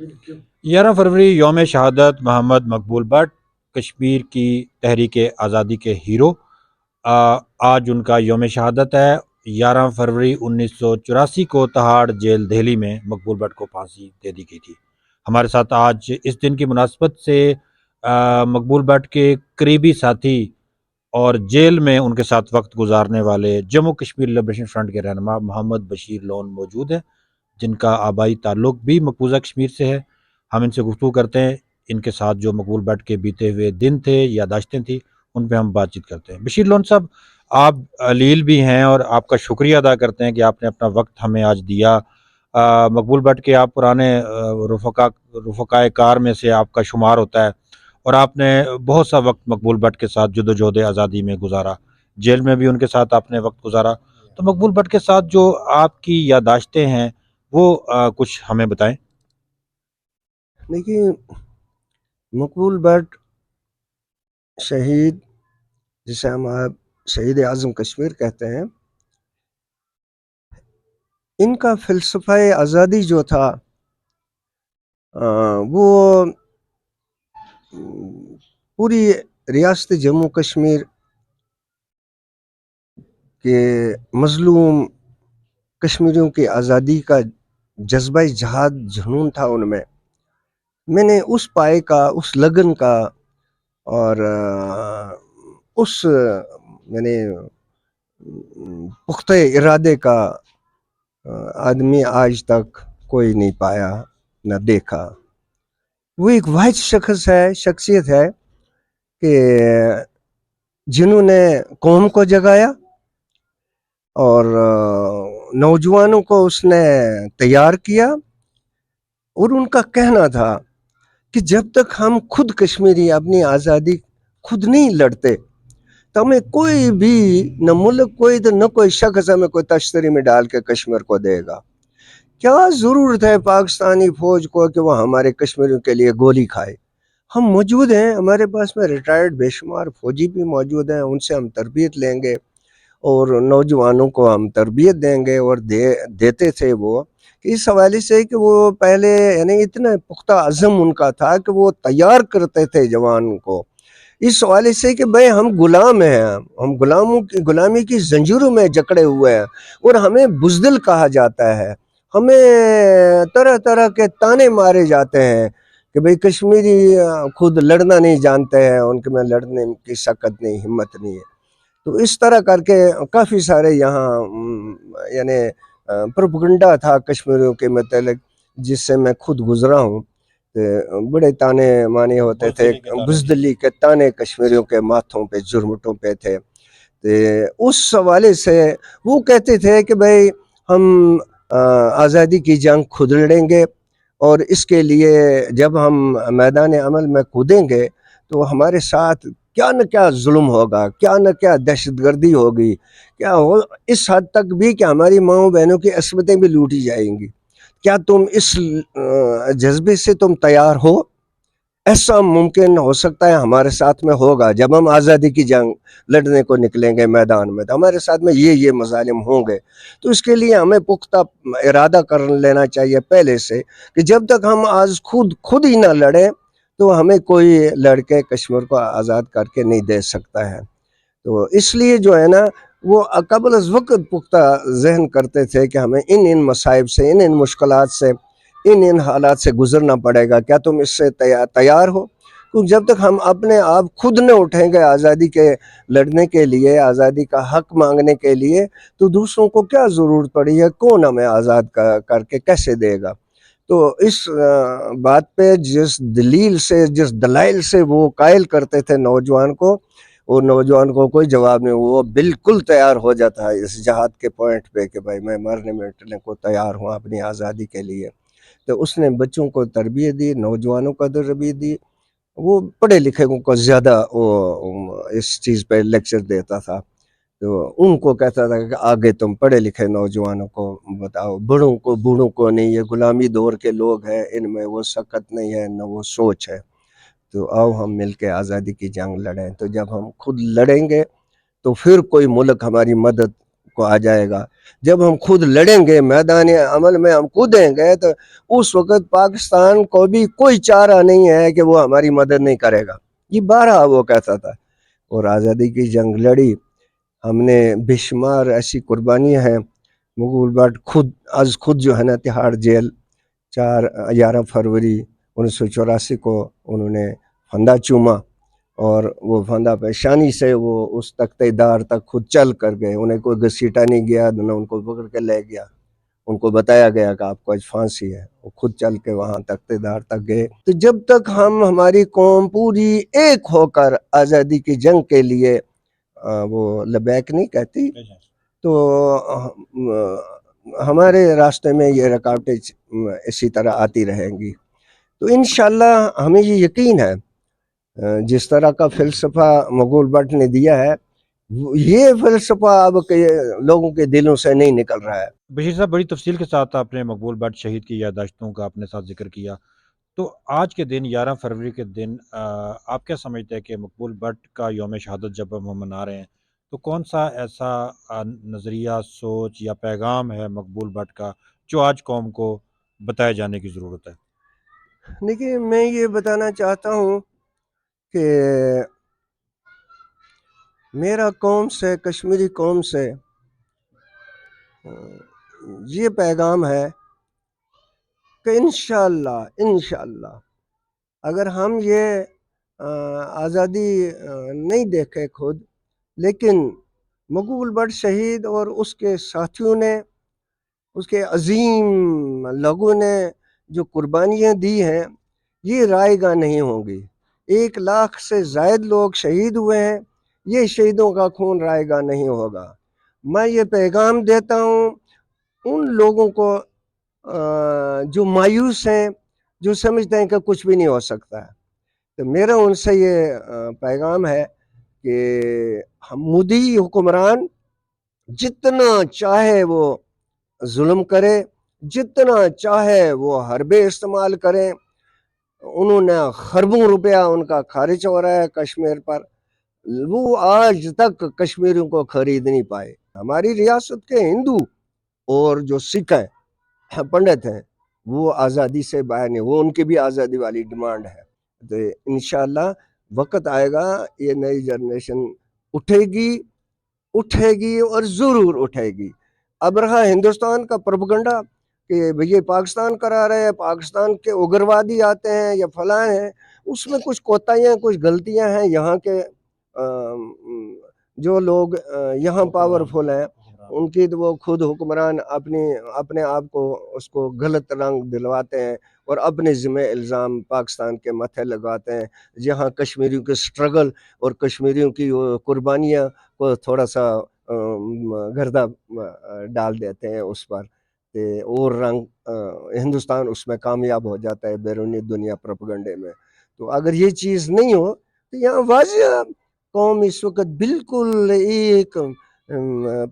11 फरवरी यौम शहादत मोहम्मद मकबूल भट्ट, कश्मीर की तहरीक आज़ादी के हीरो। आज उनका यौम शहादत है। 11 फरवरी 1984 को तहाड़ जेल दिल्ली में मकबूल भट्ट को फांसी दे दी गई थी। हमारे साथ आज इस दिन की मुनासबत से मकबूल भट्ट के करीबी साथी और जेल में उनके साथ वक्त गुजारने वाले जम्मू कश्मीर लिबरेशन फ्रंट के रहनुमा मोहम्मद बशीर लोन मौजूद हैं, जिनका आबाई ताल्लुक भी मकबूजा कश्मीर से है। हम इनसे गुफ्तगू करते हैं, इनके साथ जो मकबूल भट्ट के बीते हुए दिन थे, यादाश्तें थी, उन पे हम बातचीत करते हैं। बशीर लोन साहब, आप अलील भी हैं और आपका शुक्रिया अदा करते हैं कि आपने अपना वक्त हमें आज दिया। मकबूल भट्ट के आप पुराने रफ़काए कार में से आपका शुमार होता है और आपने बहुत सा वक्त मकबूल भट्ट के साथ जदोजहद आज़ादी में गुजारा, जेल में भी उनके साथ आपने वक्त गुजारा। तो मकबूल भट्ट के साथ जो आपकी यादाश्तें हैं वो कुछ हमें बताएं। देखिए, मकबूल भट्ट शहीद, जिसे हम आप शहीद आज़म कश्मीर कहते हैं, इनका फ़लसफ़ा आज़ादी जो था वो पूरी रियासत जम्मू कश्मीर के मज़लूम कश्मीरियों की आज़ादी का जज्बा जिहाद जुनून था उनमें। मैंने उस पाए का, उस लगन का और उस मैंने पुख्ते इरादे का आदमी आज तक कोई नहीं पाया, न देखा। वो एक वाहिद शख्सियत है कि जिन्होंने कौम को जगाया और नौजवानों को उसने तैयार किया। और उनका कहना था कि जब तक हम खुद कश्मीरी अपनी आज़ादी खुद नहीं लड़ते तो हमें कोई भी न मुल्क कोई तो न कोई शख्स हमें कोई तश्तरी में डाल के कश्मीर को देगा। क्या ज़रूरत है पाकिस्तानी फ़ौज को कि वो हमारे कश्मीरियों के लिए गोली खाए। हम मौजूद हैं, हमारे पास में रिटायर्ड बेशुमार फ़ौजी भी मौजूद हैं, उनसे हम तरबियत लेंगे और नौजवानों को हम तरबियत देंगे। और देते थे वो इस हवाले से कि वो पहले यानी इतना पुख्ता अज़म उनका था कि वो तैयार करते थे जवान को, इस हवाले से कि भाई हम गुलाम हैं, हम गुलामी की जंजीरों में जकड़े हुए हैं और हमें बुज़दिल कहा जाता है, हमें तरह तरह के ताने मारे जाते हैं कि भाई कश्मीरी खुद लड़ना नहीं जानते हैं, उनके में लड़ने की सकत नहीं, हिम्मत नहीं है। तो इस तरह करके काफ़ी सारे यहाँ यानी प्रोपगंडा था कश्मीरियों के मतलब, जिससे मैं खुद गुजरा हूँ। तो बड़े ताने माने होते थे, बुज़दिली के ताने कश्मीरियों के माथों पे, जुर्मटों पे थे। तो उस हवाले से वो कहते थे कि भाई हम आज़ादी की जंग खुद लड़ेंगे और इसके लिए जब हम मैदान अमल में कूदेंगे तो हमारे साथ क्या न क्या जुल्म होगा, क्या न क्या दहशतगर्दी होगी, क्या हो इस हद तक भी कि हमारी माओ बहनों की अस्मतें भी लूटी जाएंगी। क्या तुम इस जज्बे से तुम तैयार हो? ऐसा मुमकिन हो सकता है हमारे साथ में होगा जब हम आज़ादी की जंग लड़ने को निकलेंगे मैदान में, तो हमारे साथ में ये मज़ालिम होंगे। तो इसके लिए हमें पुख्ता इरादा कर लेना चाहिए पहले से कि जब तक हम आज खुद ही ना लड़े तो हमें कोई लड़के कश्मीर को आज़ाद करके नहीं दे सकता है। तो इसलिए जो है ना, वो कबल अज़ वक़्त पुख्ता ज़हन करते थे कि हमें इन मसाइब से, इन मुश्किलात से, इन हालात से गुज़रना पड़ेगा। क्या तुम इससे तैयार हो? तो जब तक हम अपने आप खुद न उठेंगे आज़ादी के लड़ने के लिए, आज़ादी का हक मांगने के लिए, तो दूसरों को क्या ज़रूरत पड़ी है, कौन हमें आज़ाद करके कैसे देगा। तो इस बात पे जिस दलील से, जिस दलाइल से वो कायल करते थे नौजवान को, वो नौजवान को कोई जवाब नहीं, वो बिल्कुल तैयार हो जाता है इस जहाद के पॉइंट पे कि भाई मैं मरने मिटने को तैयार हूँ अपनी आज़ादी के लिए। तो उसने बच्चों को तरबियत दी, नौजवानों को तरबियत दी। वो पढ़े लिखे को ज़्यादा वो इस चीज़ पे लेक्चर देता था। तो उनको कहता था कि आगे तुम पढ़े लिखे नौजवानों को बताओ, बूढ़ों को नहीं, ये गुलामी दौर के लोग हैं, इनमें वो सकत नहीं है, न वो सोच है। तो आओ हम मिलके आज़ादी की जंग लड़ें। तो जब हम खुद लड़ेंगे तो फिर कोई मुल्क हमारी मदद کو آ جائے گا. جب ہم خود لڑیں گے, میدان عمل میں ہم کودیں گے, تو اس وقت پاکستان کو بھی کوئی چارہ نہیں ہے کہ وہ ہماری مدد نہیں کرے گا. یہ بارہا وہ کہتا تھا. اور آزادی کی جنگ لڑی, ہم نے بے شمار ایسی قربانیاں ہیں. مقبول بٹ خود جو ہے نا تہاڑ جیل 11 فروری 1984 کو انہوں نے پھندا چوما, اور وہ پھندا پیشانی سے وہ اس تختے دار تک خود چل کر گئے. انہیں کوئی گھسیٹا نہیں گیا, نہ ان کو پکڑ کے لے گیا. ان کو بتایا گیا کہ آپ کو آج پھانسی ہے. وہ خود چل کے وہاں تختے دار تک گئے. تو جب تک ہماری قوم پوری ایک ہو کر آزادی کی جنگ کے لیے وہ لبیک نہیں کہتی, تو ہمارے راستے میں یہ رکاوٹیں اسی طرح آتی رہیں گی. تو انشاءاللہ ہمیں یہ یقین ہے, جس طرح کا فلسفہ مقبول بٹ نے دیا ہے, یہ فلسفہ اب لوگوں کے دلوں سے نہیں نکل رہا ہے. بشیر صاحب, بڑی تفصیل کے ساتھ آپ نے مقبول بٹ شہید کی یادداشتوں کا اپنے ساتھ ذکر کیا. تو آج کے دن 11 فروری کے دن آپ کیا سمجھتے ہیں کہ مقبول بٹ کا یوم شہادت جب ہم منا رہے ہیں, تو کون سا ایسا نظریہ, سوچ یا پیغام ہے مقبول بٹ کا جو آج قوم کو بتائے جانے کی ضرورت ہے؟ دیکھیے, میں یہ بتانا چاہتا ہوں کہ میرا قوم سے, کشمیری قوم سے یہ پیغام ہے کہ انشاءاللہ اگر ہم یہ آزادی نہیں دیکھے خود, لیکن مقبول بٹ شہید اور اس کے ساتھیوں نے, اس کے عظیم لوگوں نے جو قربانیاں دی ہیں, یہ رائے گاہ نہیں ہوں گی. 1 لاکھ سے زائد لوگ شہید ہوئے ہیں, یہ شہیدوں کا خون رائے گاہ نہیں ہوگا. میں یہ پیغام دیتا ہوں ان لوگوں کو جو مایوس ہیں, جو سمجھتے ہیں کہ کچھ بھی نہیں ہو سکتا ہے. تو میرا ان سے یہ پیغام ہے کہ مودی حکمران جتنا چاہے وہ ظلم کرے, جتنا چاہے وہ حربے استعمال کریں, انہوں نے خربوں روپیہ ان کا خارج ہو رہا ہے کشمیر پر, وہ آج تک کشمیریوں کو خرید نہیں پائے. ہماری ریاست کے ہندو اور جو سکھ ہیں, پنڈت ہیں, وہ آزادی سے باہر نہیں, وہ ان کی بھی آزادی والی ڈیمانڈ ہے. تو انشاءاللہ وقت آئے گا, یہ نئی جنریشن اٹھے گی اور ضرور اٹھے گی. اب رہا ہندوستان کا پروپیگنڈا کہ یہ پاکستان کرا رہے ہیں, پاکستان کے اگروادی آتے ہیں یا فلاں ہیں, اس میں کچھ کوتاہیاں, کچھ غلطیاں ہیں. یہاں کے جو لوگ یہاں پاورفل ہیں, ان کی تو وہ خود حکمران اپنے آپ کو اس کو غلط رنگ دلواتے ہیں اور اپنے ذمہ الزام پاکستان کے ماتھے لگاتے ہیں. جہاں کشمیریوں کے سٹرگل اور کشمیریوں کی قربانیاں کو تھوڑا سا گردہ ڈال دیتے ہیں اس پر, اور رنگ ہندوستان اس میں کامیاب ہو جاتا ہے بیرونی دنیا پروپیگنڈے میں. تو اگر یہ چیز نہیں ہو تو یہاں واضح قوم اس وقت بالکل ایک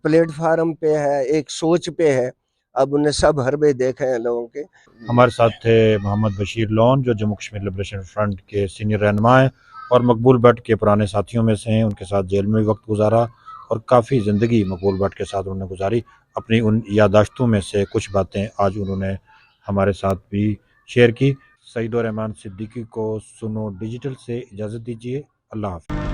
پلیٹ فارم پہ ہے, ایک سوچ پہ ہے. اب انہیں سب حربے دیکھے ہیں لوگوں کے. ہمارے ساتھ تھے محمد بشیر لون, جو جموں کشمیر لبریشن فرنٹ کے سینئر رہنما ہیں اور مقبول بٹ کے پرانے ساتھیوں میں سے ہیں. ان کے ساتھ جیل میں بھی وقت گزارا اور کافی زندگی مقبول بٹ کے ساتھ انہوں نے گزاری. اپنی ان یادداشتوں میں سے کچھ باتیں آج انہوں نے ہمارے ساتھ بھی شیئر کی. سعید الرحمان صدیقی کو سنو ڈیجیٹل سے اجازت دیجیے. اللہ حافظ.